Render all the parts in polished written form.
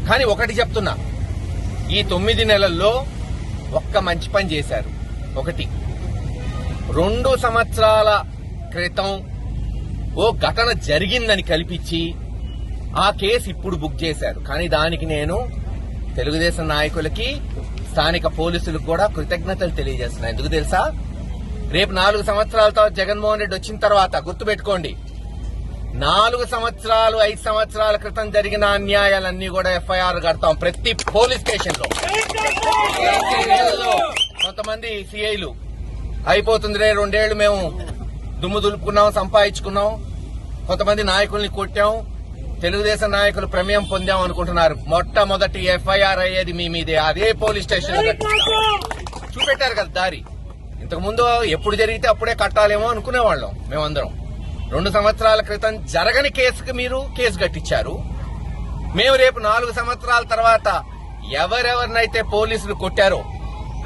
కానీ ఒకటి చెప్తున్నా, ఈ 9 నెలల్లో ఒక్క మంచి పని చేశారు. ఒకటి, 2 సంవత్సరాల క్రితం ఓ ఘటన జరిగిందని కల్పించి ఆ కేసు ఇప్పుడు బుక్ చేశారు. కానీ దానికి నేను తెలుగుదేశం నాయకులకి, స్థానిక పోలీసులకు కూడా కృతజ్ఞతలు తెలియజేస్తున్నా. ఎందుకు తెలుసా? రేపు 4 సంవత్సరాల తర్వాత జగన్మోహన్ రెడ్డి వచ్చిన తర్వాత గుర్తుపెట్టుకోండి, 4 సంవత్సరాలు 5 సంవత్సరాల క్రితం జరిగిన అన్యాయాలన్నీ కూడా ఎఫ్ఐఆర్ కడతాం ప్రతి పోలీస్ స్టేషన్ లో. కొంతమంది సిఐలు అయిపోతుందిరే 2 ఏళ్లు మేము దుమ్ము దులుపుకున్నాం, సంపాదించుకున్నాం, కొంతమంది నాయకుల్ని కొట్టాం, తెలుగుదేశం నాయకులు ప్రమేయం పొందాం అనుకుంటున్నారు. మొట్టమొదటి ఎఫ్ఐఆర్ అయ్యేది మీ మీదే, అదే పోలీస్ స్టేషన్ చూపెట్టారు కదా దారి. ఇంతకుముందు ఎప్పుడు జరిగితే అప్పుడే కట్టాలేమో అనుకునేవాళ్ళం మేమందరం. 2 సంవత్సరాల క్రితం జరగని కేసుకు మీరు కేసు కట్టించారు. మేము రేపు 4 సంవత్సరాల తర్వాత ఎవరెవరినైతే పోలీసులు కొట్టారో,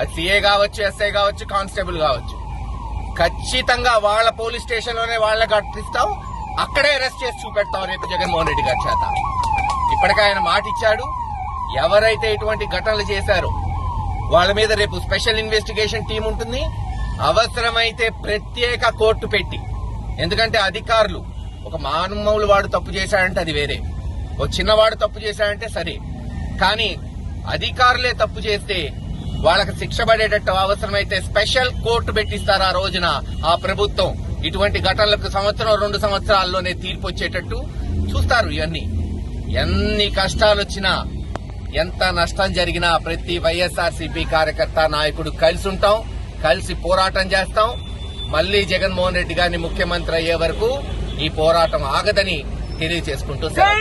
అది సిఏ కావచ్చు, ఎస్ఐ కావచ్చు, కానిస్టేబుల్ కావచ్చు, ఖచ్చితంగా వాళ్ళ పోలీస్ స్టేషన్ లోనే వాళ్ళని కట్టిస్తాం, అక్కడే అరెస్ట్ చేసి చూపెడతాం రేపు జగన్మోహన్ రెడ్డి గారి చేత. ఇప్పటికే ఆయన మాట ఇచ్చాడు, ఎవరైతే ఇటువంటి ఘటనలు చేశారో వాళ్ళ మీద రేపు స్పెషల్ ఇన్వెస్టిగేషన్ టీం ఉంటుంది. అవసరమైతే ప్రత్యేక కోర్టు పెట్టి, ఎందుకంటే అధికారులు, ఒక మానవులు వాడు తప్పు చేశాడంటే అది వేరే, ఓ చిన్నవాడు తప్పు చేశాడంటే సరే, కానీ అధికారులే తప్పు చేస్తే వాళ్ళకి శిక్ష పడేటట్టు అవసరమైతే స్పెషల్ కోర్టు పెట్టిస్తారు ఆ రోజున ఆ ప్రభుత్వం. ఇటువంటి ఘటనలకు 1-2 సంవత్సరాల్లోనే తీర్పు వచ్చేటట్టు చూస్తారు. ఇవన్నీ ఎన్ని కష్టాలు వచ్చినా, ఎంత నష్టం జరిగినా ప్రతి వైఎస్ఆర్సీపీ కార్యకర్త, నాయకుడు కలిసి ఉంటాం, కలిసి పోరాటం చేస్తాం. మళ్లీ జగన్మోహన్ రెడ్డి గారిని ముఖ్యమంత్రి అయ్యే వరకు ఈ పోరాటం ఆగదని తెలియజేసుకుంటూ